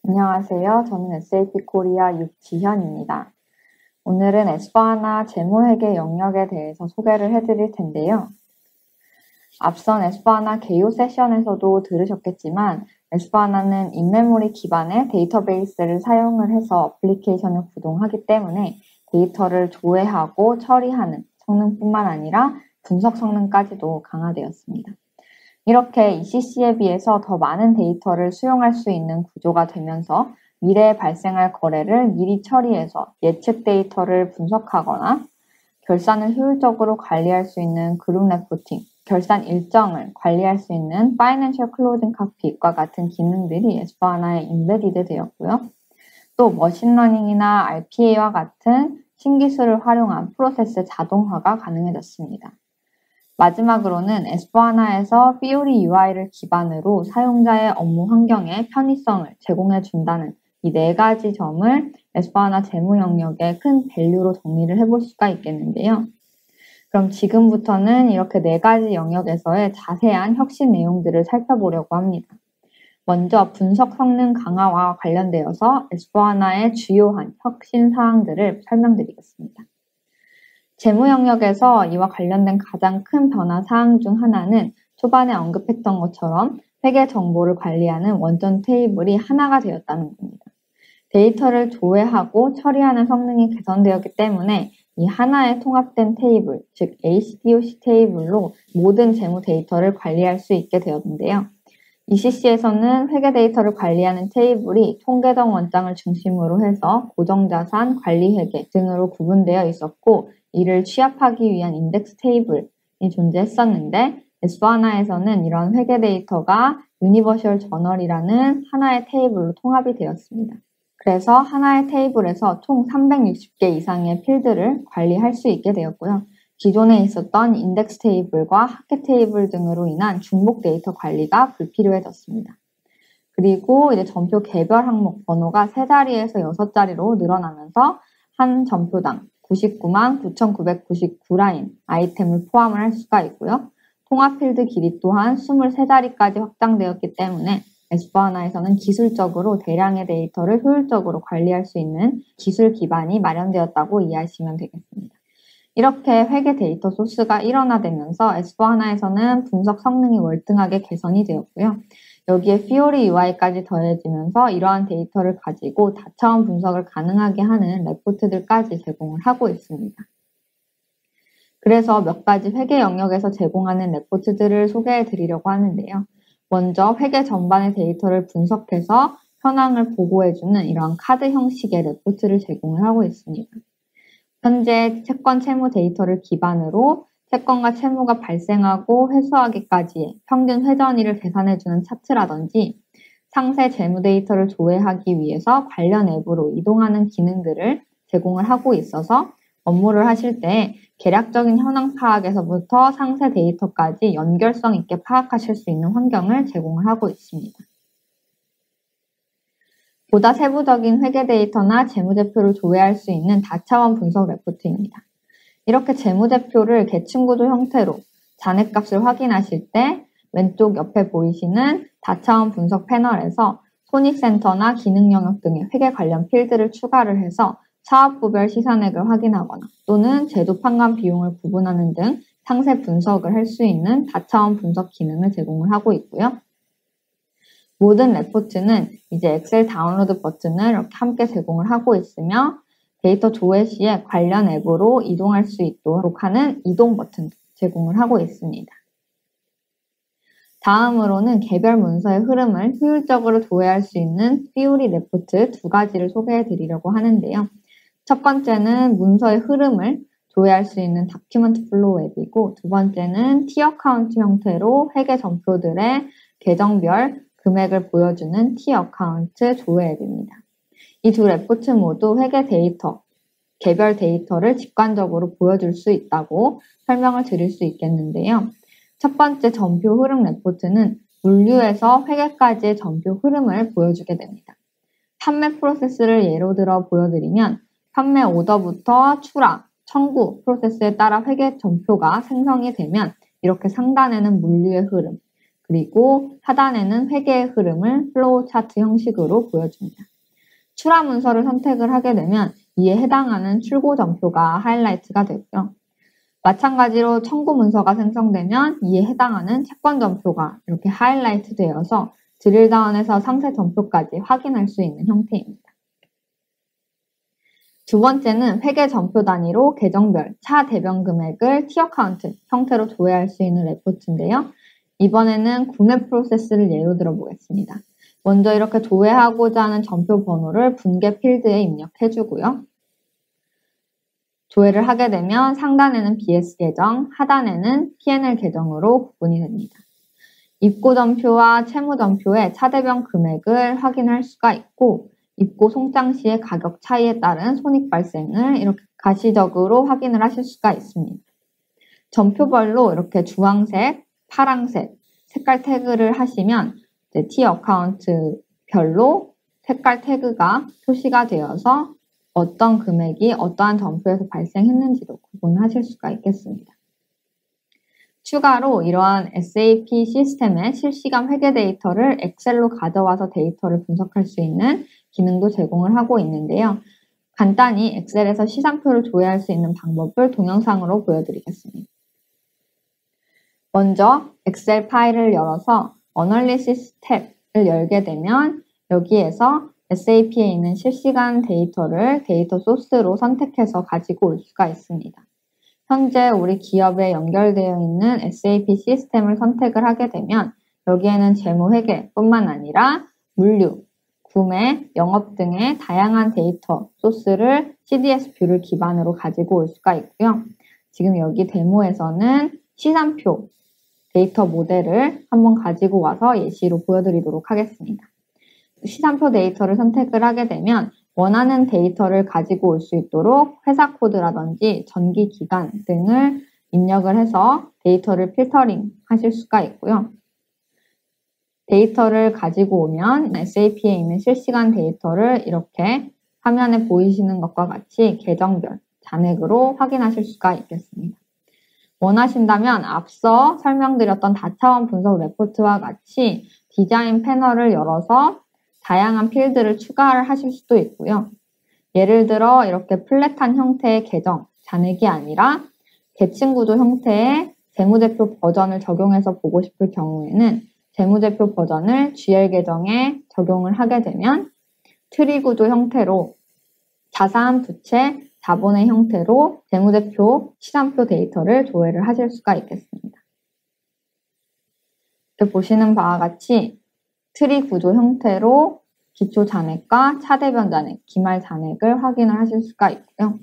안녕하세요. 저는 SAP 코리아 육지현입니다. 오늘은 S/4HANA 재무회계 영역에 대해서 소개를 해드릴 텐데요. 앞선 S/4HANA 개요 세션에서도 들으셨겠지만 S/4HANA는 인메모리 기반의 데이터베이스를 사용을 해서 어플리케이션을 구동하기 때문에 데이터를 조회하고 처리하는 성능뿐만 아니라 분석 성능까지도 강화되었습니다. 이렇게 ECC에 비해서 더 많은 데이터를 수용할 수 있는 구조가 되면서 미래에 발생할 거래를 미리 처리해서 예측 데이터를 분석하거나 결산을 효율적으로 관리할 수 있는 그룹 레포팅, 결산 일정을 관리할 수 있는 파이낸셜 클로징 칵핏과 같은 기능들이 S/4HANA에 인베디드 되었고요. 또 머신러닝이나 RPA와 같은 신기술을 활용한 프로세스 자동화가 가능해졌습니다. 마지막으로는 S/4HANA에서 Fiori UI를 기반으로 사용자의 업무 환경에 편의성을 제공해 준다는 이 네 가지 점을 S/4HANA 재무 영역의 큰 밸류로 정리를 해볼 수가 있겠는데요. 그럼 지금부터는 이렇게 네 가지 영역에서의 자세한 혁신 내용들을 살펴보려고 합니다. 먼저 분석 성능 강화와 관련되어서 S/4HANA의 주요한 혁신 사항들을 설명드리겠습니다. 재무 영역에서 이와 관련된 가장 큰 변화 사항 중 하나는 초반에 언급했던 것처럼 회계 정보를 관리하는 원전 테이블이 하나가 되었다는 겁니다. 데이터를 조회하고 처리하는 성능이 개선되었기 때문에 이 하나의 통합된 테이블, 즉 ACDOC 테이블로 모든 재무 데이터를 관리할 수 있게 되었는데요. ECC에서는 회계 데이터를 관리하는 테이블이 통계정 원장을 중심으로 해서 고정자산, 관리회계 등으로 구분되어 있었고 이를 취합하기 위한 인덱스 테이블이 존재했었는데 S/4HANA에서는 이런 회계 데이터가 유니버셜 저널이라는 하나의 테이블로 통합이 되었습니다. 그래서 하나의 테이블에서 총 360개 이상의 필드를 관리할 수 있게 되었고요. 기존에 있었던 인덱스 테이블과 하계 테이블 등으로 인한 중복 데이터 관리가 불필요해졌습니다. 그리고 이제 전표 개별 항목 번호가 3자리에서 6자리로 늘어나면서 한 전표당 99만 9,999라인 아이템을 포함을 할 수가 있고요. 통합 필드 길이 또한 23자리까지 확장되었기 때문에 S/4HANA에서는 기술적으로 대량의 데이터를 효율적으로 관리할 수 있는 기술 기반이 마련되었다고 이해하시면 되겠습니다. 이렇게 회계 데이터 소스가 일원화되면서 S/4HANA에서는 분석 성능이 월등하게 개선이 되었고요. 여기에 Fiori UI까지 더해지면서 이러한 데이터를 가지고 다차원 분석을 가능하게 하는 레포트들까지 제공을 하고 있습니다. 그래서 몇 가지 회계 영역에서 제공하는 레포트들을 소개해 드리려고 하는데요. 먼저 회계 전반의 데이터를 분석해서 현황을 보고해주는 이러한 카드 형식의 레포트를 제공을 하고 있습니다. 현재 채권 채무 데이터를 기반으로 채권과 채무가 발생하고 회수하기까지의 평균 회전일을 계산해주는 차트라든지 상세 재무 데이터를 조회하기 위해서 관련 앱으로 이동하는 기능들을 제공을 하고 있어서 업무를 하실 때 계략적인 현황 파악에서부터 상세 데이터까지 연결성 있게 파악하실 수 있는 환경을 제공을 하고 있습니다. 보다 세부적인 회계 데이터나 재무제표를 조회할 수 있는 다차원 분석 레포트입니다. 이렇게 재무제표를 계층구도 형태로 잔액값을 확인하실 때 왼쪽 옆에 보이시는 다차원 분석 패널에서 손익센터나 기능 영역 등의 회계 관련 필드를 추가를 해서 사업부별 시산액을 확인하거나 또는 제도 판관 비용을 구분하는 등 상세 분석을 할 수 있는 다차원 분석 기능을 제공을 하고 있고요. 모든 레포트는 이제 엑셀 다운로드 버튼을 이렇게 함께 제공을 하고 있으며 데이터 조회 시에 관련 앱으로 이동할 수 있도록 하는 이동 버튼도 제공을 하고 있습니다. 다음으로는 개별 문서의 흐름을 효율적으로 조회할 수 있는 Fiori 레포트 2가지를 소개해 드리려고 하는데요. 첫 번째는 문서의 흐름을 조회할 수 있는 다큐멘트 플로우 앱이고 두 번째는 티어 카운트 형태로 회계 전표들의 계정별 금액을 보여주는 티 어카운트 조회 앱입니다. 이 두 레포트 모두 회계 데이터, 개별 데이터를 직관적으로 보여줄 수 있다고 설명을 드릴 수 있겠는데요. 첫 번째 전표 흐름 레포트는 물류에서 회계까지의 전표 흐름을 보여주게 됩니다. 판매 프로세스를 예로 들어 보여드리면 판매 오더부터 출하, 청구 프로세스에 따라 회계 전표가 생성이 되면 이렇게 상단에는 물류의 흐름, 그리고 하단에는 회계의 흐름을 플로우 차트 형식으로 보여줍니다. 출하 문서를 선택을 하게 되면 이에 해당하는 출고 전표가 하이라이트가 되고요. 마찬가지로 청구 문서가 생성되면 이에 해당하는 채권 전표가 이렇게 하이라이트 되어서 드릴다운에서 상세 전표까지 확인할 수 있는 형태입니다. 두 번째는 회계 전표 단위로 계정별 차 대변 금액을 티어 카운트 형태로 조회할 수 있는 레포트인데요. 이번에는 구매 프로세스를 예로 들어보겠습니다. 먼저 이렇게 조회하고자 하는 전표 번호를 분계 필드에 입력해주고요. 조회를 하게 되면 상단에는 BS 계정, 하단에는 P&L 계정으로 구분이 됩니다. 입고 전표와 채무 전표의 차대변 금액을 확인할 수가 있고 입고 송장 시의 가격 차이에 따른 손익 발생을 이렇게 가시적으로 확인을 하실 수가 있습니다. 전표별로 이렇게 주황색, 파랑색 색깔 태그를 하시면 이제 T 어카운트별로 색깔 태그가 표시가 되어서 어떤 금액이 어떠한 전표에서 발생했는지도 구분하실 수가 있겠습니다. 추가로 이러한 SAP 시스템의 실시간 회계 데이터를 엑셀로 가져와서 데이터를 분석할 수 있는 기능도 제공을 하고 있는데요. 간단히 엑셀에서 시상표를 조회할 수 있는 방법을 동영상으로 보여드리겠습니다. 먼저 엑셀 파일을 열어서 어널리시스 탭을 열게 되면 여기에서 SAP에 있는 실시간 데이터를 데이터 소스로 선택해서 가지고 올 수가 있습니다. 현재 우리 기업에 연결되어 있는 SAP 시스템을 선택을 하게 되면 여기에는 재무회계뿐만 아니라 물류, 구매, 영업 등의 다양한 데이터 소스를 CDS 뷰를 기반으로 가지고 올 수가 있고요. 지금 여기 데모에서는 시산표 데이터 모델을 한번 가지고 와서 예시로 보여드리도록 하겠습니다. 시산표 데이터를 선택을 하게 되면 원하는 데이터를 가지고 올 수 있도록 회사 코드라든지 전기 기간 등을 입력을 해서 데이터를 필터링 하실 수가 있고요. 데이터를 가지고 오면 SAP에 있는 실시간 데이터를 이렇게 화면에 보이시는 것과 같이 계정별 잔액으로 확인하실 수가 있겠습니다. 원하신다면 앞서 설명드렸던 다차원 분석 레포트와 같이 디자인 패널을 열어서 다양한 필드를 추가를 하실 수도 있고요. 예를 들어 이렇게 플랫한 형태의 계정, 잔액이 아니라 계층 구조 형태의 재무제표 버전을 적용해서 보고 싶을 경우에는 재무제표 버전을 GL 계정에 적용을 하게 되면 트리 구조 형태로 자산, 부채, 자본의 형태로 재무제표, 시장표 데이터를 조회를 하실 수가 있겠습니다. 이렇게 보시는 바와 같이 트리 구조 형태로 기초 잔액과 차대변 잔액, 기말 잔액을 확인을 하실 수가 있고요.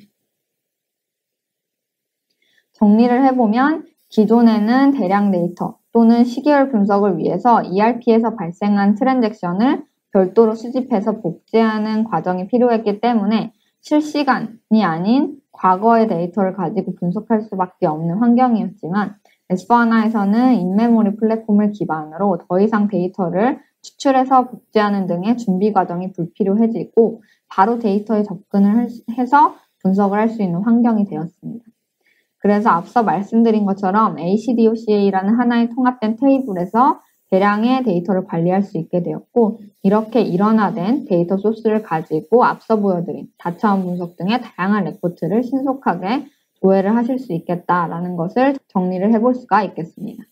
정리를 해보면 기존에는 대량 데이터 또는 시계열 분석을 위해서 ERP에서 발생한 트랜잭션을 별도로 수집해서 복제하는 과정이 필요했기 때문에 실시간이 아닌 과거의 데이터를 가지고 분석할 수밖에 없는 환경이었지만 S4하나에서는 인메모리 플랫폼을 기반으로 더 이상 데이터를 추출해서 복제하는 등의 준비 과정이 불필요해지고 바로 데이터에 접근을 해서 분석을 할 수 있는 환경이 되었습니다. 그래서 앞서 말씀드린 것처럼 ACDOCA라는 하나의 통합된 테이블에서 대량의 데이터를 관리할 수 있게 되었고 이렇게 일원화된 데이터 소스를 가지고 앞서 보여드린 다차원 분석 등의 다양한 레포트를 신속하게 조회를 하실 수 있겠다라는 것을 정리를 해볼 수가 있겠습니다.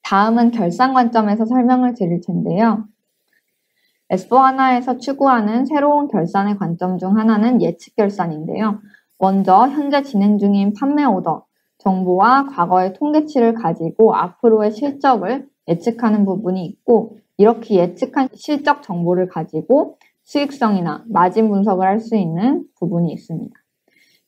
다음은 결산 관점에서 설명을 드릴 텐데요. S4하나에서 추구하는 새로운 결산의 관점 중 하나는 예측 결산인데요. 먼저 현재 진행 중인 판매 오더 정보와 과거의 통계치를 가지고 앞으로의 실적을 예측하는 부분이 있고 이렇게 예측한 실적 정보를 가지고 수익성이나 마진 분석을 할 수 있는 부분이 있습니다.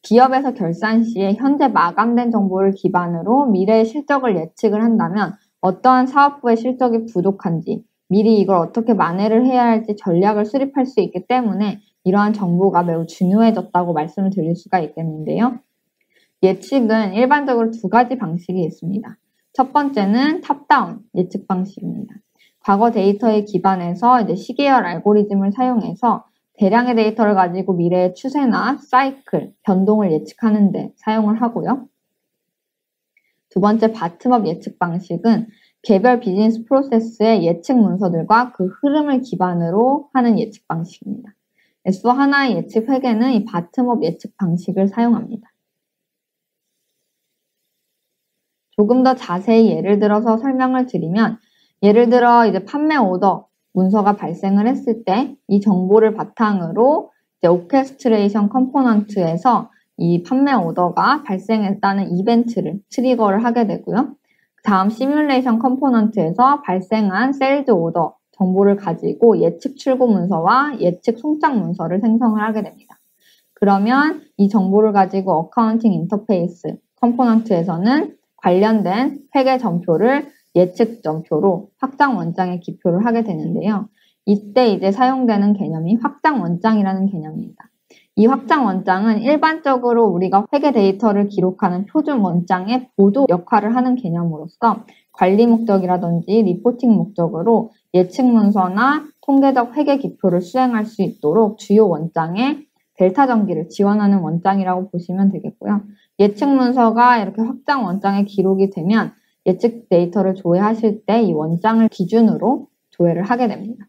기업에서 결산 시에 현재 마감된 정보를 기반으로 미래의 실적을 예측을 한다면 어떠한 사업부의 실적이 부족한지 미리 이걸 어떻게 만회를 해야 할지 전략을 수립할 수 있기 때문에 이러한 정보가 매우 중요해졌다고 말씀을 드릴 수가 있겠는데요. 예측은 일반적으로 두 가지 방식이 있습니다. 첫 번째는 탑다운 예측 방식입니다. 과거 데이터에 기반해서 이제 시계열 알고리즘을 사용해서 대량의 데이터를 가지고 미래의 추세나 사이클, 변동을 예측하는 데 사용을 하고요. 두 번째 바텀업 예측 방식은 개별 비즈니스 프로세스의 예측 문서들과 그 흐름을 기반으로 하는 예측 방식입니다. S4하나의 예측 회계는 이 바텀업 예측 방식을 사용합니다. 조금 더 자세히 예를 들어서 설명을 드리면, 예를 들어 이제 판매 오더 문서가 발생을 했을 때 이 정보를 바탕으로 이제 오케스트레이션 컴포넌트에서 이 판매 오더가 발생했다는 이벤트를 트리거를 하게 되고요. 다음 시뮬레이션 컴포넌트에서 발생한 세일즈 오더 정보를 가지고 예측 출고 문서와 예측 송장 문서를 생성을 하게 됩니다. 그러면 이 정보를 가지고 어카운팅 인터페이스 컴포넌트에서는 관련된 회계 전표를 예측 전표로 확장 원장에 기표를 하게 되는데요. 이때 이제 사용되는 개념이 확장 원장이라는 개념입니다. 이 확장 원장은 일반적으로 우리가 회계 데이터를 기록하는 표준 원장의 보도 역할을 하는 개념으로서 관리 목적이라든지 리포팅 목적으로 예측 문서나 통계적 회계 기표를 수행할 수 있도록 주요 원장에 델타 전기를 지원하는 원장이라고 보시면 되겠고요. 예측 문서가 이렇게 확장 원장에 기록이 되면 예측 데이터를 조회하실 때 이 원장을 기준으로 조회를 하게 됩니다.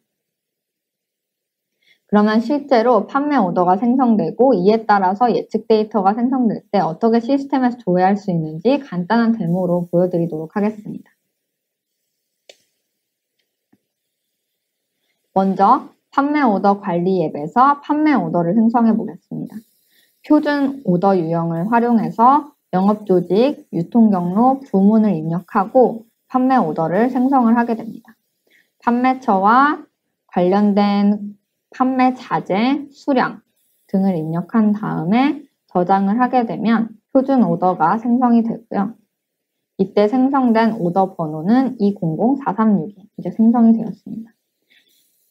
그러면 실제로 판매 오더가 생성되고 이에 따라서 예측 데이터가 생성될 때 어떻게 시스템에서 조회할 수 있는지 간단한 데모로 보여드리도록 하겠습니다. 먼저 판매 오더 관리 앱에서 판매 오더를 생성해 보겠습니다. 표준 오더 유형을 활용해서 영업조직, 유통경로, 부문을 입력하고 판매 오더를 생성을 하게 됩니다. 판매처와 관련된 판매 자재, 수량 등을 입력한 다음에 저장을 하게 되면 표준 오더가 생성이 되고요. 이때 생성된 오더 번호는 200436이 이제 생성이 되었습니다.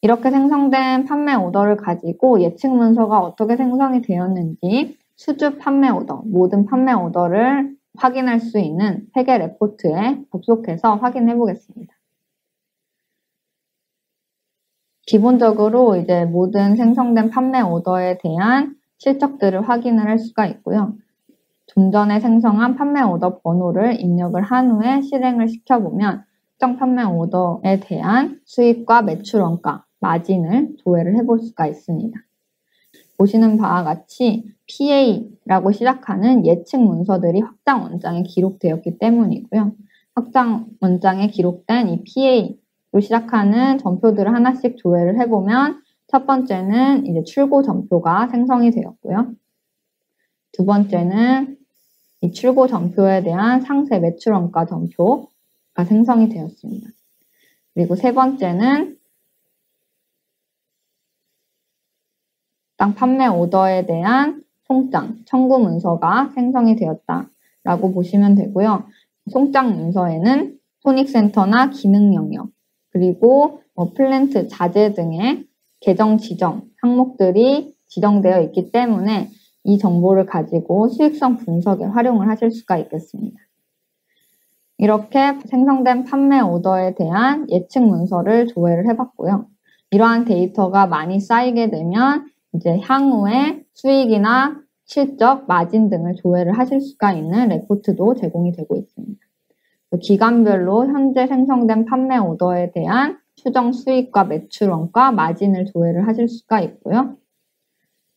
이렇게 생성된 판매 오더를 가지고 예측 문서가 어떻게 생성이 되었는지 수주 판매 오더, 모든 판매 오더를 확인할 수 있는 회계 레포트에 접속해서 확인해 보겠습니다. 기본적으로 이제 모든 생성된 판매 오더에 대한 실적들을 확인을 할 수가 있고요. 좀 전에 생성한 판매 오더 번호를 입력을 한 후에 실행을 시켜보면 특정 판매 오더에 대한 수익과 매출 원가, 마진을 조회를 해볼 수가 있습니다. 보시는 바와 같이 PA라고 시작하는 예측 문서들이 확장 원장에 기록되었기 때문이고요. 확장 원장에 기록된 이 PA로 시작하는 전표들을 하나씩 조회를 해보면 첫 번째는 이제 출고 전표가 생성이 되었고요. 두 번째는 이 출고 전표에 대한 상세 매출 원가 전표가 생성이 되었습니다. 그리고 세 번째는 판매 오더에 대한 송장, 청구 문서가 생성이 되었다라고 보시면 되고요. 송장 문서에는 손익센터나 기능 영역, 그리고 플랜트, 자재 등의 계정 지정 항목들이 지정되어 있기 때문에 이 정보를 가지고 수익성 분석에 활용을 하실 수가 있겠습니다. 이렇게 생성된 판매 오더에 대한 예측 문서를 조회를 해봤고요. 이러한 데이터가 많이 쌓이게 되면 이제 향후에 수익이나 실적, 마진 등을 조회를 하실 수가 있는 레포트도 제공이 되고 있습니다. 기간별로 현재 생성된 판매 오더에 대한 추정 수익과 매출 원가, 마진을 조회를 하실 수가 있고요.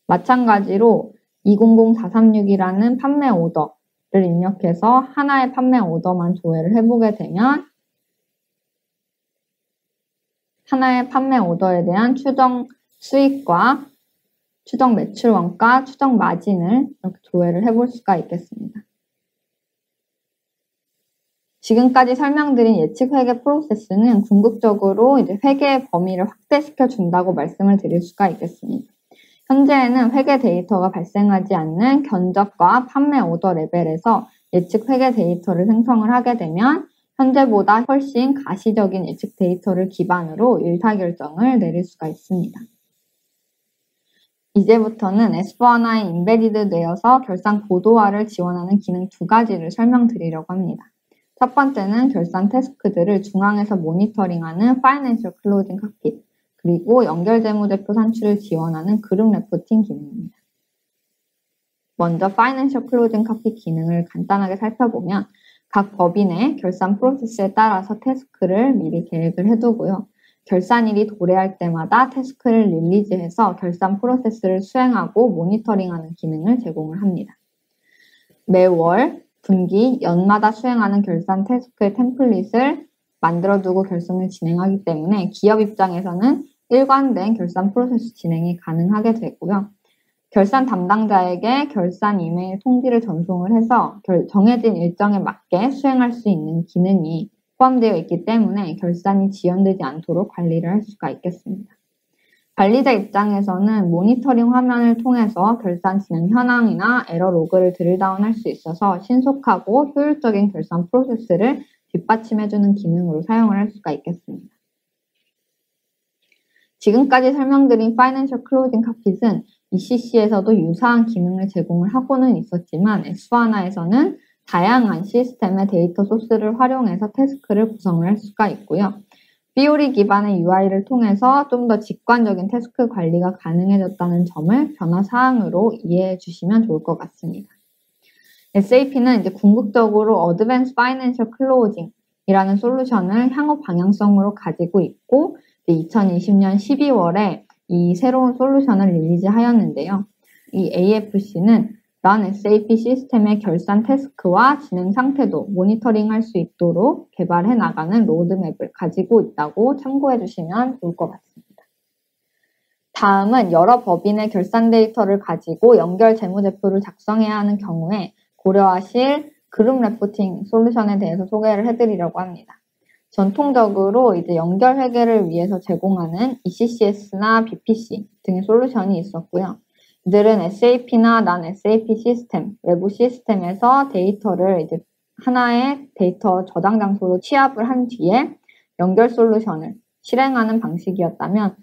마찬가지로 200436이라는 판매 오더를 입력해서 하나의 판매 오더만 조회를 해보게 되면 하나의 판매 오더에 대한 추정 수익과 추정 매출 원가, 추정 마진을 이렇게 조회를 해볼 수가 있겠습니다. 지금까지 설명드린 예측 회계 프로세스는 궁극적으로 이제 회계의 범위를 확대시켜 준다고 말씀을 드릴 수가 있겠습니다. 현재에는 회계 데이터가 발생하지 않는 견적과 판매 오더 레벨에서 예측 회계 데이터를 생성을 하게 되면 현재보다 훨씬 가시적인 예측 데이터를 기반으로 의사결정을 내릴 수가 있습니다. 이제부터는 S4하나에 인베디드 되어서 결산 고도화를 지원하는 기능 두 가지를 설명드리려고 합니다. 첫 번째는 결산 태스크들을 중앙에서 모니터링하는 파이낸셜 클로징 칵핏, 그리고 연결 재무제표 산출을 지원하는 그룹 레포팅 기능입니다. 먼저 파이낸셜 클로징 칵핏 기능을 간단하게 살펴보면 각 법인의 결산 프로세스에 따라서 태스크를 미리 계획을 해두고요. 결산일이 도래할 때마다 태스크를 릴리즈해서 결산 프로세스를 수행하고 모니터링하는 기능을 제공을 합니다. 매월, 분기, 연마다 수행하는 결산 태스크의 템플릿을 만들어두고 결산을 진행하기 때문에 기업 입장에서는 일관된 결산 프로세스 진행이 가능하게 되고요. 결산 담당자에게 결산 이메일 통지를 전송을 해서 정해진 일정에 맞게 수행할 수 있는 기능이 포함되어 있기 때문에 결산이 지연되지 않도록 관리를 할 수가 있겠습니다. 관리자 입장에서는 모니터링 화면을 통해서 결산 진행 현황이나 에러 로그를 드릴다운할 수 있어서 신속하고 효율적인 결산 프로세스를 뒷받침해주는 기능으로 사용을 할 수가 있겠습니다. 지금까지 설명드린 Financial Closing Cockpit은 ECC에서도 유사한 기능을 제공을 하고는 있었지만 S4하나에서는 다양한 시스템의 데이터 소스를 활용해서 태스크를 구성을 할 수가 있고요. 비오리 기반의 UI를 통해서 좀 더 직관적인 태스크 관리가 가능해졌다는 점을 변화사항으로 이해해 주시면 좋을 것 같습니다. SAP는 이제 궁극적으로 Advanced Financial Closing 이라는 솔루션을 향후 방향성으로 가지고 있고 2020년 12월에 이 새로운 솔루션을 릴리즈하였는데요. 이 AFC는 Run SAP 시스템의 결산 태스크와 진행 상태도 모니터링할 수 있도록 개발해 나가는 로드맵을 가지고 있다고 참고해 주시면 좋을 것 같습니다. 다음은 여러 법인의 결산 데이터를 가지고 연결 재무제표를 작성해야 하는 경우에 고려하실 그룹 레포팅 솔루션에 대해서 소개를 해드리려고 합니다. 전통적으로 이제 연결 회계를 위해서 제공하는 ECCS나 BPC 등의 솔루션이 있었고요. 이들은 SAP나 non-SAP 시스템, 외부 시스템에서 데이터를 이제 하나의 데이터 저장 장소로 취합을 한 뒤에 연결 솔루션을 실행하는 방식이었다면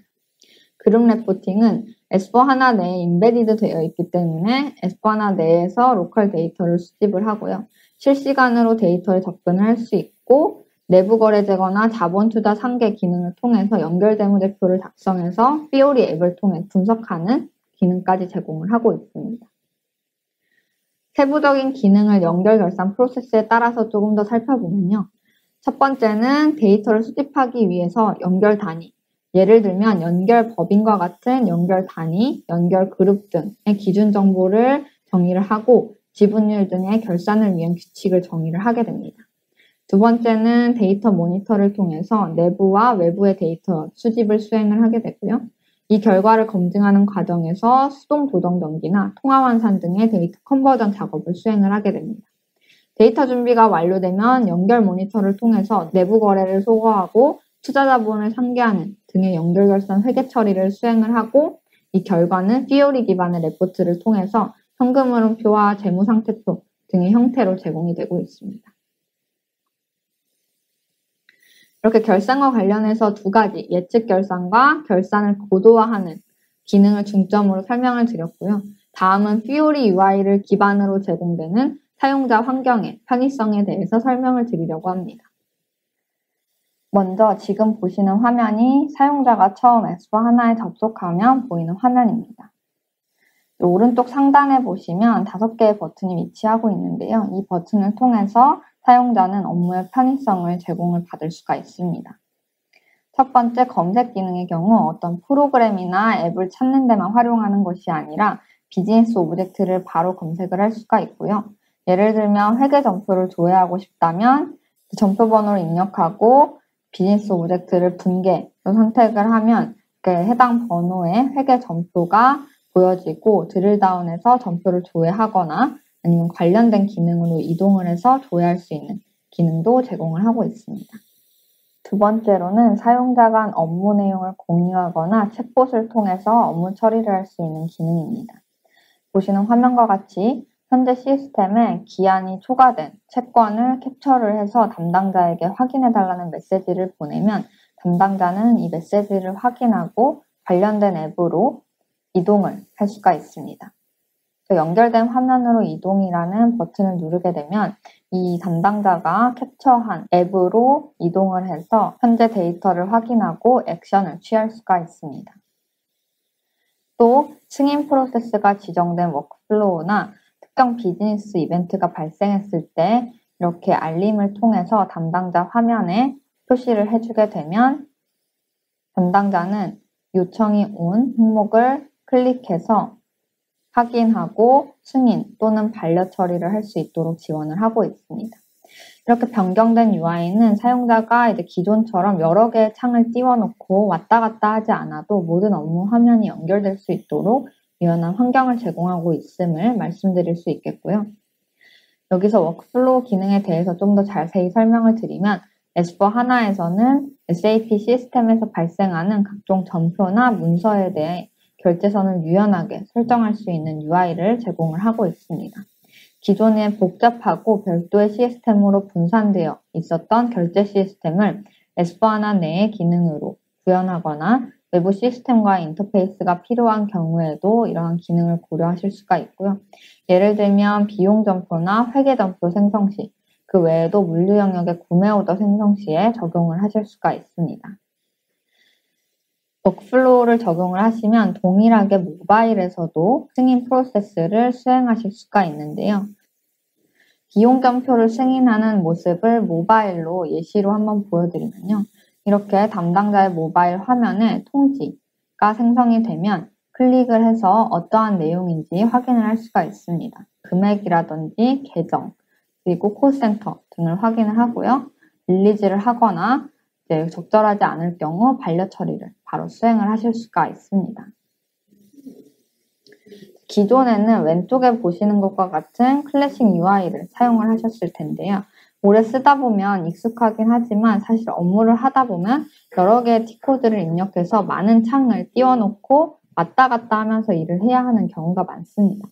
그룹 레포팅은 S4하나 내에 인베디드 되어 있기 때문에 S4하나 내에서 로컬 데이터를 수집을 하고요. 실시간으로 데이터에 접근을 할 수 있고 내부 거래 제거나 자본 투자 상계 기능을 통해서 연결 재무제표를 작성해서 비오리 앱을 통해 분석하는 기능까지 제공을 하고 있습니다. 세부적인 기능을 연결 결산 프로세스에 따라서 조금 더 살펴보면요. 첫 번째는 데이터를 수집하기 위해서 연결 단위, 예를 들면 연결 법인과 같은 연결 단위, 연결 그룹 등의 기준 정보를 정의를 하고 지분율 등의 결산을 위한 규칙을 정의를 하게 됩니다. 두 번째는 데이터 모니터를 통해서 내부와 외부의 데이터 수집을 수행을 하게 되고요. 이 결과를 검증하는 과정에서 수동 도정 정기나 통화 환산 등의 데이터 컨버전 작업을 수행을 하게 됩니다. 데이터 준비가 완료되면 연결 모니터를 통해서 내부 거래를 소거하고 투자 자본을 상계하는 등의 연결 결산 회계 처리를 수행을 하고 이 결과는 티오리 기반의 레포트를 통해서 현금 흐름표와 재무 상태표 등의 형태로 제공이 되고 있습니다. 이렇게 결산과 관련해서 두 가지 예측 결산과 결산을 고도화하는 기능을 중점으로 설명을 드렸고요. 다음은 피오리 UI를 기반으로 제공되는 사용자 환경의 편의성에 대해서 설명을 드리려고 합니다. 먼저 지금 보시는 화면이 사용자가 처음 S4하나에 접속하면 보이는 화면입니다. 오른쪽 상단에 보시면 5개의 버튼이 위치하고 있는데요. 이 버튼을 통해서 사용자는 업무의 편의성을 제공을 받을 수가 있습니다. 첫 번째 검색 기능의 경우 어떤 프로그램이나 앱을 찾는 데만 활용하는 것이 아니라 비즈니스 오브젝트를 바로 검색을 할 수가 있고요. 예를 들면 회계 점표를 조회하고 싶다면 점표 번호를 입력하고 비즈니스 오브젝트를 분계로 선택을 하면 해당 번호의 회계 점표가 보여지고 드릴다운해서 점표를 조회하거나 아니면 관련된 기능으로 이동을 해서 조회할 수 있는 기능도 제공을 하고 있습니다. 두 번째로는 사용자 간 업무 내용을 공유하거나 챗봇을 통해서 업무 처리를 할 수 있는 기능입니다. 보시는 화면과 같이 현재 시스템에 기한이 초과된 채권을 캡처를 해서 담당자에게 확인해달라는 메시지를 보내면 담당자는 이 메시지를 확인하고 관련된 앱으로 이동을 할 수가 있습니다. 연결된 화면으로 이동이라는 버튼을 누르게 되면 이 담당자가 캡처한 앱으로 이동을 해서 현재 데이터를 확인하고 액션을 취할 수가 있습니다. 또 승인 프로세스가 지정된 워크플로우나 특정 비즈니스 이벤트가 발생했을 때 이렇게 알림을 통해서 담당자 화면에 표시를 해주게 되면 담당자는 요청이 온 항목을 클릭해서 확인하고 승인 또는 반려 처리를 할 수 있도록 지원을 하고 있습니다. 이렇게 변경된 UI는 사용자가 이제 기존처럼 여러 개의 창을 띄워놓고 왔다 갔다 하지 않아도 모든 업무 화면이 연결될 수 있도록 유연한 환경을 제공하고 있음을 말씀드릴 수 있겠고요. 여기서 워크플로우 기능에 대해서 좀 더 자세히 설명을 드리면 S4HANA에서는 SAP 시스템에서 발생하는 각종 점표나 문서에 대해 결제선을 유연하게 설정할 수 있는 UI를 제공을 하고 있습니다. 기존에 복잡하고 별도의 시스템으로 분산되어 있었던 결제 시스템을 S4HANA 내의 기능으로 구현하거나 외부 시스템과의 인터페이스가 필요한 경우에도 이러한 기능을 고려하실 수가 있고요. 예를 들면 비용 점포나 회계 점포 생성 시, 그 외에도 물류 영역의 구매 오더 생성 시에 적용을 하실 수가 있습니다. 워크플로우를 적용을 하시면 동일하게 모바일에서도 승인 프로세스를 수행하실 수가 있는데요. 비용 점표를 승인하는 모습을 모바일로 예시로 한번 보여드리면요. 이렇게 담당자의 모바일 화면에 통지가 생성이 되면 클릭을 해서 어떠한 내용인지 확인을 할 수가 있습니다. 금액이라든지 계정, 그리고 콜센터 등을 확인을 하고요. 릴리즈를 하거나 이제 적절하지 않을 경우 반려 처리를 바로 수행을 하실 수가 있습니다. 기존에는 왼쪽에 보시는 것과 같은 클래식 UI를 사용을 하셨을 텐데요. 오래 쓰다 보면 익숙하긴 하지만 사실 업무를 하다 보면 여러 개의 T코드를 입력해서 많은 창을 띄워놓고 왔다 갔다 하면서 일을 해야 하는 경우가 많습니다.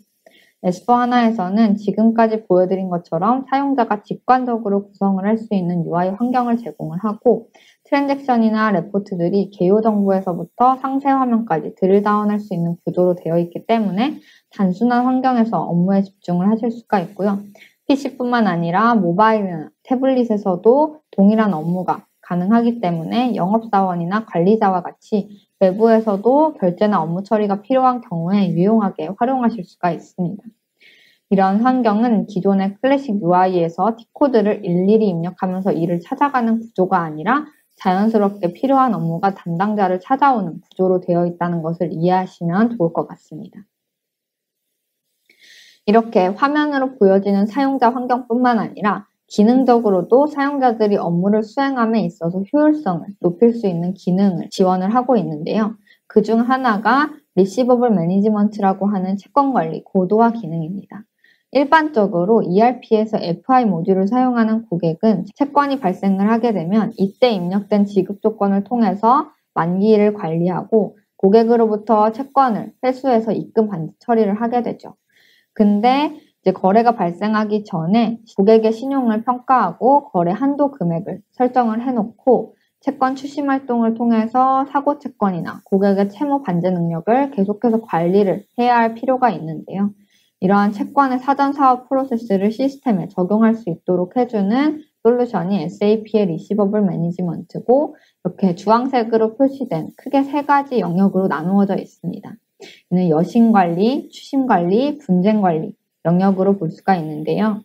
S4HANA에서는 지금까지 보여드린 것처럼 사용자가 직관적으로 구성을 할 수 있는 UI 환경을 제공을 하고 트랜잭션이나 레포트들이 개요 정보에서부터 상세 화면까지 드릴다운할 수 있는 구조로 되어 있기 때문에 단순한 환경에서 업무에 집중을 하실 수가 있고요. PC뿐만 아니라 모바일이나 태블릿에서도 동일한 업무가 가능하기 때문에 영업사원이나 관리자와 같이 외부에서도 결제나 업무 처리가 필요한 경우에 유용하게 활용하실 수가 있습니다. 이런 환경은 기존의 클래식 UI에서 T코드를 일일이 입력하면서 일을 찾아가는 구조가 아니라 자연스럽게 필요한 업무가 담당자를 찾아오는 구조로 되어 있다는 것을 이해하시면 좋을 것 같습니다. 이렇게 화면으로 보여지는 사용자 환경뿐만 아니라 기능적으로도 사용자들이 업무를 수행함에 있어서 효율성을 높일 수 있는 기능을 지원을 하고 있는데요. 그중 하나가 리시버블 매니지먼트라고 하는 채권 관리 고도화 기능입니다. 일반적으로 ERP에서 FI 모듈을 사용하는 고객은 채권이 발생을 하게 되면 이때 입력된 지급 조건을 통해서 만기일을 관리하고 고객으로부터 채권을 회수해서 입금 반환 처리를 하게 되죠. 근데 이제 거래가 발생하기 전에 고객의 신용을 평가하고 거래 한도 금액을 설정을 해놓고 채권 추심 활동을 통해서 사고 채권이나 고객의 채무 반제 능력을 계속해서 관리를 해야 할 필요가 있는데요. 이러한 채권의 사전 사업 프로세스를 시스템에 적용할 수 있도록 해주는 솔루션이 SAP의 리시버블 매니지먼트고 이렇게 주황색으로 표시된 크게 세 가지 영역으로 나누어져 있습니다. 이는 여신관리, 추심관리, 분쟁관리 영역으로 볼 수가 있는데요.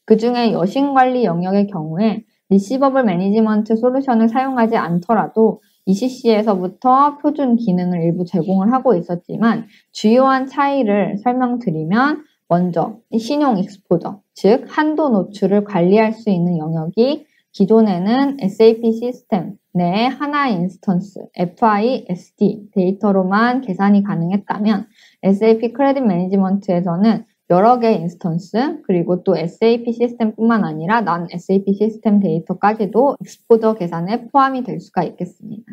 그 중에 여신관리 영역의 경우에 리시버블 매니지먼트 솔루션을 사용하지 않더라도 ECC에서부터 표준 기능을 일부 제공을 하고 있었지만 주요한 차이를 설명드리면 먼저 신용 익스포저, 즉 한도 노출을 관리할 수 있는 영역이 기존에는 SAP 시스템 내에 하나의 인스턴스, FISD 데이터로만 계산이 가능했다면 SAP 크레딧 매니지먼트에서는 여러 개의 인스턴스, 그리고 또 SAP 시스템뿐만 아니라 난 SAP 시스템 데이터까지도 익스포저 계산에 포함이 될 수가 있겠습니다.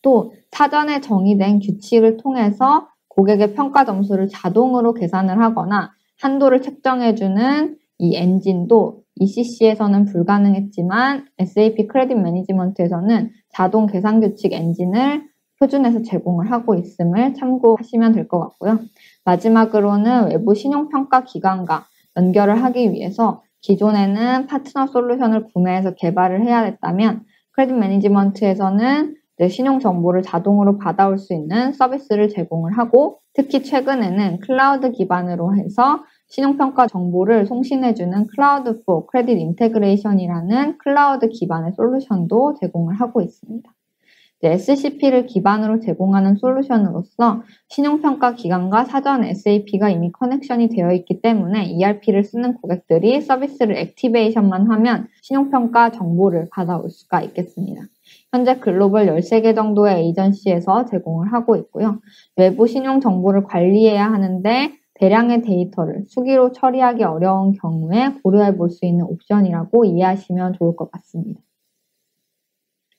또 사전에 정의된 규칙을 통해서 고객의 평가 점수를 자동으로 계산을 하거나 한도를 책정해주는 이 엔진도 ECC에서는 불가능했지만 SAP 크레딧 매니지먼트에서는 자동 계산 규칙 엔진을 표준에서 제공을 하고 있음을 참고하시면 될 것 같고요. 마지막으로는 외부 신용평가 기관과 연결을 하기 위해서 기존에는 파트너 솔루션을 구매해서 개발을 해야 했다면 크레딧 매니지먼트에서는 신용 정보를 자동으로 받아올 수 있는 서비스를 제공을 하고 특히 최근에는 클라우드 기반으로 해서 신용평가 정보를 송신해주는 클라우드 포 크레딧 인테그레이션이라는 클라우드 기반의 솔루션도 제공을 하고 있습니다. SCP를 기반으로 제공하는 솔루션으로서 신용평가 기관과 사전 SAP가 이미 커넥션이 되어 있기 때문에 ERP를 쓰는 고객들이 서비스를 액티베이션만 하면 신용평가 정보를 받아올 수가 있겠습니다. 현재 글로벌 13개 정도의 에이전시에서 제공을 하고 있고요. 외부 신용 정보를 관리해야 하는데 대량의 데이터를 수기로 처리하기 어려운 경우에 고려해 볼 수 있는 옵션이라고 이해하시면 좋을 것 같습니다.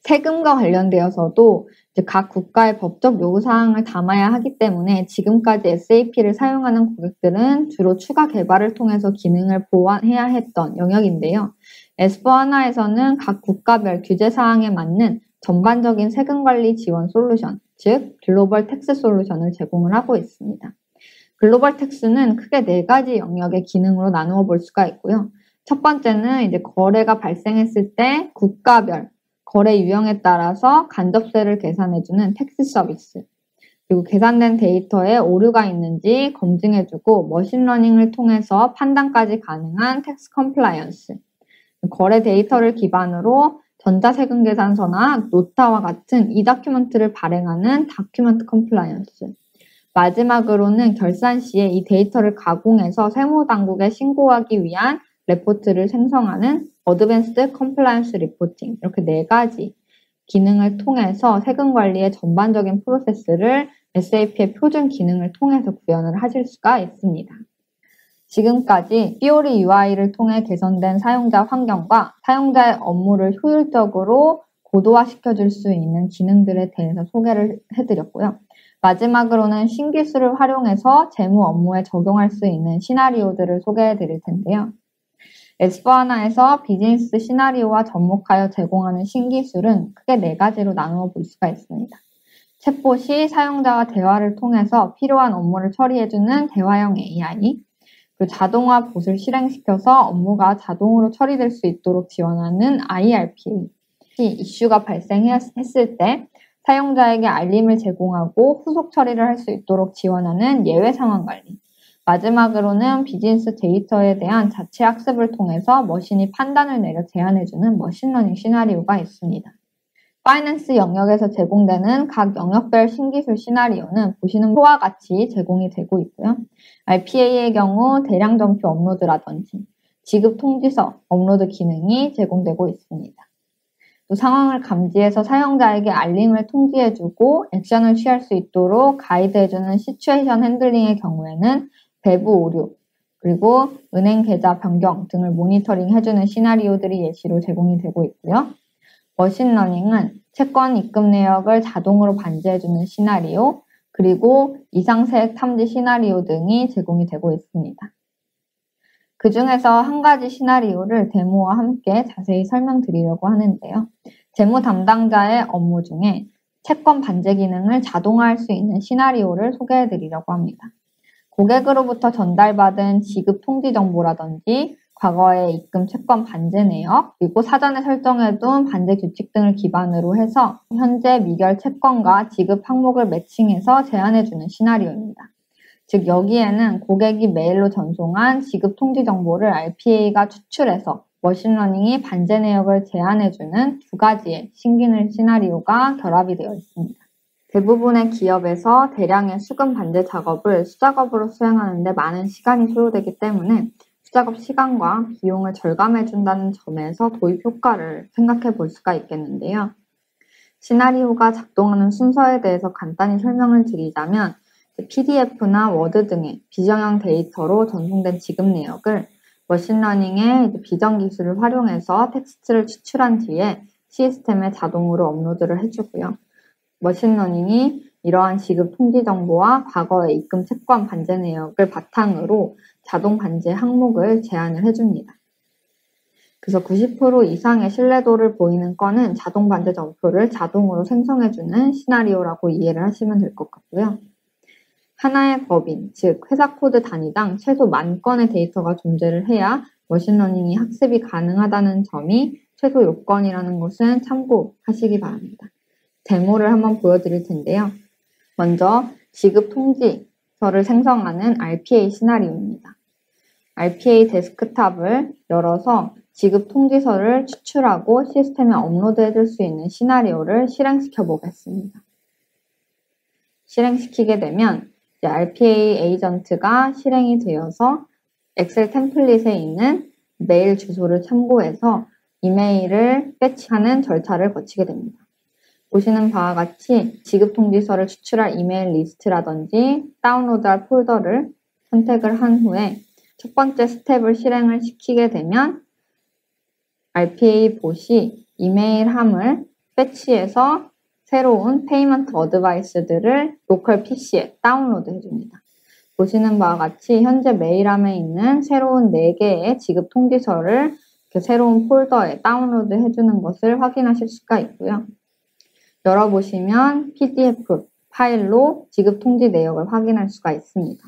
세금과 관련되어서도 각 국가의 법적 요구사항을 담아야 하기 때문에 지금까지 SAP를 사용하는 고객들은 주로 추가 개발을 통해서 기능을 보완해야 했던 영역인데요. S4하나에서는 각 국가별 규제사항에 맞는 전반적인 세금관리 지원 솔루션, 즉 글로벌 텍스 솔루션을 제공을 하고 있습니다. 글로벌 텍스는 크게 4가지 영역의 기능으로 나누어 볼 수가 있고요. 첫 번째는 거래가 발생했을 때 국가별 거래 유형에 따라서 간접세를 계산해주는 텍스 서비스, 그리고 계산된 데이터에 오류가 있는지 검증해주고 머신러닝을 통해서 판단까지 가능한 텍스 컴플라이언스, 거래 데이터를 기반으로 전자세금 계산서나 노타와 같은 이다큐먼트를 발행하는 다큐먼트 컴플라이언스, 마지막으로는 결산 시에 이 데이터를 가공해서 세무당국에 신고하기 위한 레포트를 생성하는 어드밴스드 컴플라이언스 리포팅, 이렇게 4가지 기능을 통해서 세금 관리의 전반적인 프로세스를 SAP의 표준 기능을 통해서 구현을 하실 수가 있습니다. 지금까지 Fiori UI를 통해 개선된 사용자 환경과 사용자의 업무를 효율적으로 고도화시켜줄 수 있는 기능들에 대해서 소개를 해드렸고요. 마지막으로는 신기술을 활용해서 재무 업무에 적용할 수 있는 시나리오들을 소개해 드릴 텐데요. S4하나에서 비즈니스 시나리오와 접목하여 제공하는 신기술은 크게 4가지로 나누어 볼 수가 있습니다. 챗봇이 사용자와 대화를 통해서 필요한 업무를 처리해주는 대화형 AI, 그리고 자동화 봇을 실행시켜서 업무가 자동으로 처리될 수 있도록 지원하는 IRPA, 이슈가 발생했을 때 사용자에게 알림을 제공하고 후속 처리를 할 수 있도록 지원하는 예외 상황 관리, 마지막으로는 비즈니스 데이터에 대한 자체 학습을 통해서 머신이 판단을 내려 제안해주는 머신러닝 시나리오가 있습니다. 파이낸스 영역에서 제공되는 각 영역별 신기술 시나리오는 보시는 표와 같이 제공이 되고 있고요. RPA의 경우 대량 점표 업로드라든지 지급 통지서 업로드 기능이 제공되고 있습니다. 또 상황을 감지해서 사용자에게 알림을 통지해주고 액션을 취할 수 있도록 가이드해주는 시츄에이션 핸들링의 경우에는 배부 오류, 그리고 은행 계좌 변경 등을 모니터링 해주는 시나리오들이 예시로 제공이 되고 있고요. 머신러닝은 채권 입금 내역을 자동으로 반지해주는 시나리오, 그리고 이상세액 탐지 시나리오 등이 제공이 되고 있습니다. 그 중에서 한 가지 시나리오를 데모와 함께 자세히 설명드리려고 하는데요. 재무 담당자의 업무 중에 채권 반제 기능을 자동화할 수 있는 시나리오를 소개해드리려고 합니다. 고객으로부터 전달받은 지급 통지 정보라든지 과거의 입금 채권 반제 내역, 그리고 사전에 설정해둔 반제 규칙 등을 기반으로 해서 현재 미결 채권과 지급 항목을 매칭해서 제안해주는 시나리오입니다. 즉 여기에는 고객이 메일로 전송한 지급 통지 정보를 RPA가 추출해서 머신러닝이 반제 내역을 제안해주는 2가지의 신기술 시나리오가 결합이 되어 있습니다. 대부분의 기업에서 대량의 수금 반제 작업을 수작업으로 수행하는데 많은 시간이 소요되기 때문에 수작업 시간과 비용을 절감해준다는 점에서 도입 효과를 생각해 볼 수가 있겠는데요. 시나리오가 작동하는 순서에 대해서 간단히 설명을 드리자면 PDF나 워드 등의 비정형 데이터로 전송된 지급 내역을 머신러닝의 비정 기술을 활용해서 텍스트를 추출한 뒤에 시스템에 자동으로 업로드를 해주고요. 머신러닝이 이러한 지급 통지 정보와 과거의 입금 채권 반제 내역을 바탕으로 자동 반제 항목을 제안을 해줍니다. 그래서 90% 이상의 신뢰도를 보이는 건은 자동 반제 점표를 자동으로 생성해주는 시나리오라고 이해를 하시면 될 것 같고요. 하나의 법인, 즉 회사 코드 단위당 최소 10,000건의 데이터가 존재를 해야 머신러닝이 학습이 가능하다는 점이 최소 요건이라는 것은 참고하시기 바랍니다. 데모를 한번 보여드릴 텐데요. 먼저 지급 통지서를 생성하는 RPA 시나리오입니다. RPA 데스크탑을 열어서 지급 통지서를 추출하고 시스템에 업로드해 줄 수 있는 시나리오를 실행시켜 보겠습니다. 실행시키게 되면 이제 RPA 에이전트가 실행이 되어서 엑셀 템플릿에 있는 메일 주소를 참고해서 이메일을 패치하는 절차를 거치게 됩니다. 보시는 바와 같이 지급 통지서를 추출할 이메일 리스트라든지 다운로드할 폴더를 선택을 한 후에 첫 번째 스텝을 실행을 시키게 되면 RPA 봇이 이메일함을 패치해서 새로운 페이먼트 어드바이스들을 로컬 PC에 다운로드 해줍니다. 보시는 바와 같이 현재 메일함에 있는 새로운 4개의 지급 통지서를 새로운 폴더에 다운로드 해주는 것을 확인하실 수가 있고요. 열어보시면 PDF 파일로 지급 통지 내역을 확인할 수가 있습니다.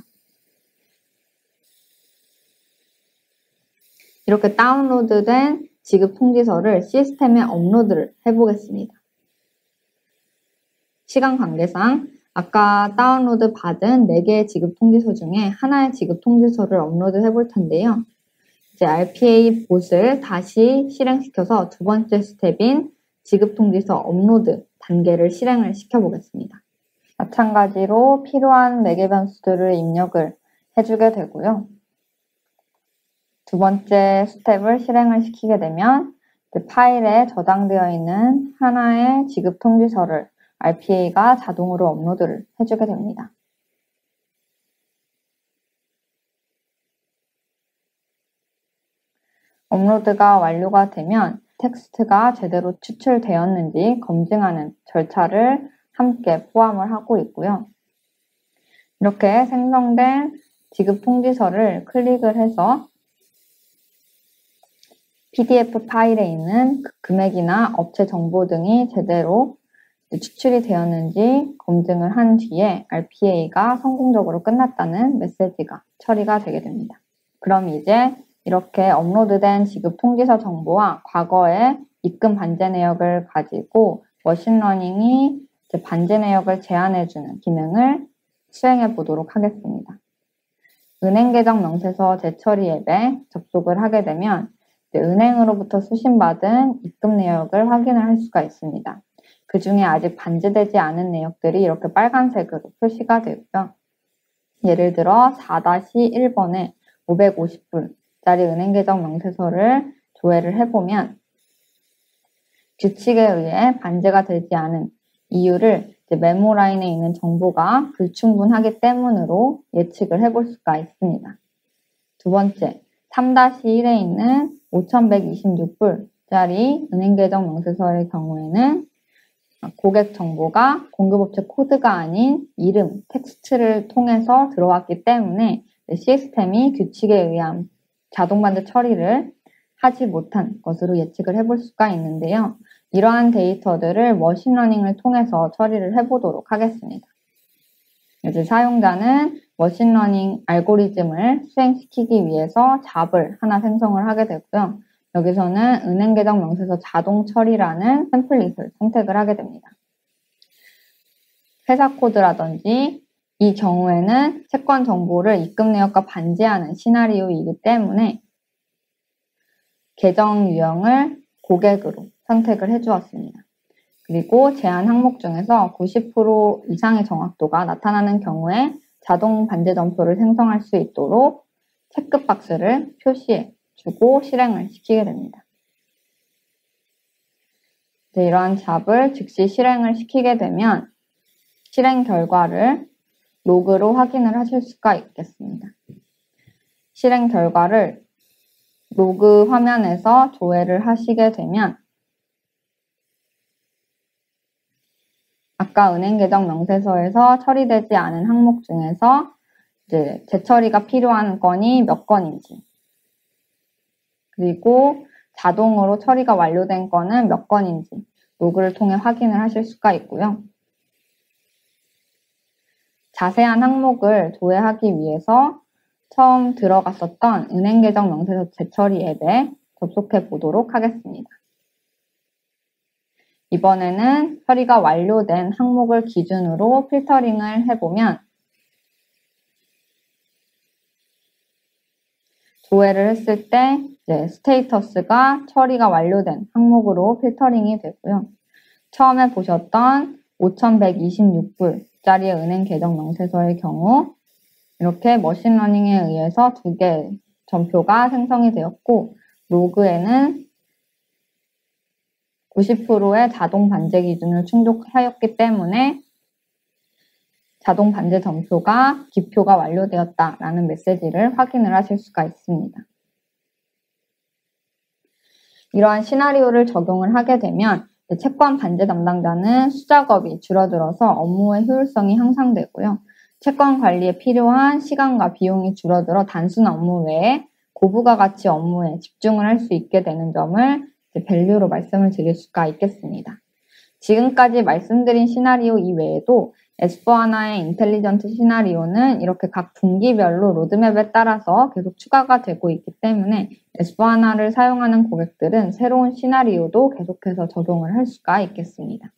이렇게 다운로드된 지급 통지서를 시스템에 업로드를 해보겠습니다. 시간 관계상 아까 다운로드 받은 4개의 지급 통지서 중에 하나의 지급 통지서를 업로드 해볼 텐데요. 이제 RPA 봇을 다시 실행시켜서 두 번째 스텝인 지급 통지서 업로드 단계를 실행을 시켜보겠습니다. 마찬가지로 필요한 4개 변수들을 입력을 해주게 되고요. 두 번째 스텝을 실행을 시키게 되면 파일에 저장되어 있는 하나의 지급 통지서를 RPA가 자동으로 업로드를 해주게 됩니다. 업로드가 완료가 되면 텍스트가 제대로 추출되었는지 검증하는 절차를 함께 포함을 하고 있고요. 이렇게 생성된 지급 통지서를 클릭을 해서 PDF 파일에 있는 금액이나 업체 정보 등이 제대로 추출이 되었는지 검증을 한 뒤에 RPA가 성공적으로 끝났다는 메시지가 처리가 되게 됩니다. 그럼 이제 이렇게 업로드된 지급 통지서 정보와 과거의 입금 반제 내역을 가지고 머신러닝이 반제 내역을 제안해주는 기능을 수행해 보도록 하겠습니다. 은행 계정 명세서 재처리 앱에 접속을 하게 되면 은행으로부터 수신받은 입금 내역을 확인을 할 수가 있습니다. 그 중에 아직 반제되지 않은 내역들이 이렇게 빨간색으로 표시가 되고요. 예를 들어 4-1번에 550불짜리 은행 계정 명세서를 조회를 해보면 규칙에 의해 반제가 되지 않은 이유를 메모 라인에 있는 정보가 불충분하기 때문으로 예측을 해볼 수가 있습니다. 두 번째, 3-1에 있는 5,126불짜리 은행 계정 명세서의 경우에는 고객 정보가 공급업체 코드가 아닌 이름, 텍스트를 통해서 들어왔기 때문에 시스템이 규칙에 의한 자동 반제 처리를 하지 못한 것으로 예측을 해볼 수가 있는데요. 이러한 데이터들을 머신러닝을 통해서 처리를 해보도록 하겠습니다. 이제 사용자는 머신러닝 알고리즘을 수행시키기 위해서 잡을 하나 생성을 하게 되고요. 여기서는 은행 계정 명세서 자동 처리라는 템플릿을 선택을 하게 됩니다. 회사 코드라든지 이 경우에는 채권 정보를 입금 내역과 반제하는 시나리오이기 때문에 계정 유형을 고객으로 선택을 해주었습니다. 그리고 제한 항목 중에서 90% 이상의 정확도가 나타나는 경우에 자동 반제 점표를 생성할 수 있도록 체크박스를 표시해 주고 실행을 시키게 됩니다. 이러한 잡을 즉시 실행을 시키게 되면 실행 결과를 로그로 확인을 하실 수가 있겠습니다. 실행 결과를 로그 화면에서 조회를 하시게 되면 아까 은행 계정 명세서에서 처리되지 않은 항목 중에서 이제 재처리가 필요한 건이 몇 건인지 그리고 자동으로 처리가 완료된 건은 몇 건인지 로그를 통해 확인을 하실 수가 있고요. 자세한 항목을 조회하기 위해서 처음 들어갔었던 은행 계정 명세서 재처리 앱에 접속해 보도록 하겠습니다. 이번에는 처리가 완료된 항목을 기준으로 필터링을 해보면 조회를 했을 때 이제 스테이터스가 처리가 완료된 항목으로 필터링이 되고요. 처음에 보셨던 5,126불짜리 은행 계정 명세서의 경우 이렇게 머신러닝에 의해서 2개 전표가 생성이 되었고 로그에는 90%의 자동 반제 기준을 충족하였기 때문에 자동 반제 전표가 기표가 완료되었다라는 메시지를 확인을 하실 수가 있습니다. 이러한 시나리오를 적용을 하게 되면 채권 반제 담당자는 수작업이 줄어들어서 업무의 효율성이 향상되고요. 채권 관리에 필요한 시간과 비용이 줄어들어 단순 업무 외에 고부가 가치 업무에 집중을 할 수 있게 되는 점을 밸류로 말씀을 드릴 수가 있겠습니다. 지금까지 말씀드린 시나리오 이외에도 S4하나의 인텔리전트 시나리오는 이렇게 각 분기별로 로드맵에 따라서 계속 추가가 되고 있기 때문에 S4하나를 사용하는 고객들은 새로운 시나리오도 계속해서 적용을 할 수가 있겠습니다.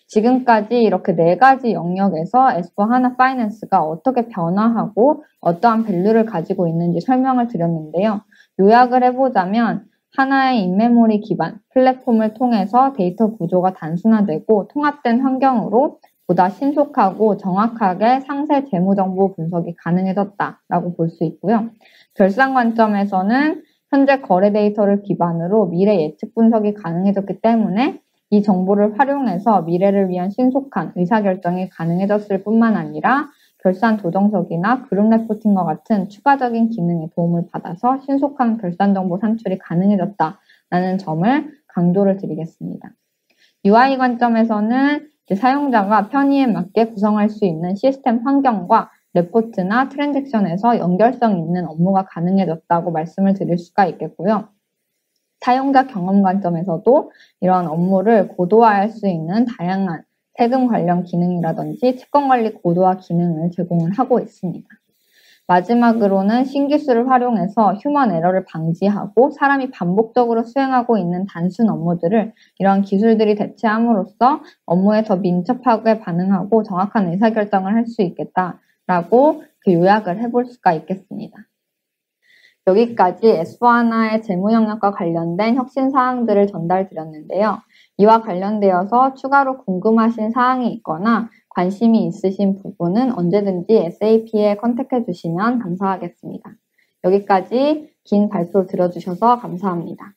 지금까지 이렇게 4가지 영역에서 S4하나 파이낸스가 어떻게 변화하고 어떠한 밸류를 가지고 있는지 설명을 드렸는데요. 요약을 해보자면 하나의 인메모리 기반 플랫폼을 통해서 데이터 구조가 단순화되고 통합된 환경으로 보다 신속하고 정확하게 상세 재무정보 분석이 가능해졌다라고 볼 수 있고요. 결산 관점에서는 현재 거래 데이터를 기반으로 미래 예측 분석이 가능해졌기 때문에 이 정보를 활용해서 미래를 위한 신속한 의사결정이 가능해졌을 뿐만 아니라 결산 조정석이나 그룹 레포팅과 같은 추가적인 기능의 도움을 받아서 신속한 결산 정보 산출이 가능해졌다라는 점을 강조를 드리겠습니다. UI 관점에서는 사용자가 편의에 맞게 구성할 수 있는 시스템 환경과 레포트나 트랜잭션에서 연결성 있는 업무가 가능해졌다고 말씀을 드릴 수가 있겠고요. 사용자 경험 관점에서도 이러한 업무를 고도화할 수 있는 다양한 세금 관련 기능이라든지 채권 관리 고도화 기능을 제공을 하고 있습니다. 마지막으로는 신기술을 활용해서 휴먼 에러를 방지하고 사람이 반복적으로 수행하고 있는 단순 업무들을 이러한 기술들이 대체함으로써 업무에 더 민첩하게 반응하고 정확한 의사결정을 할 수 있겠다라고 요약을 해볼 수가 있겠습니다. 여기까지 S4하나의 재무 영역과 관련된 혁신 사항들을 전달드렸는데요. 이와 관련되어서 추가로 궁금하신 사항이 있거나 관심이 있으신 부분은 언제든지 SAP에 컨택해 주시면 감사하겠습니다. 여기까지 긴 발표 들어주셔서 감사합니다.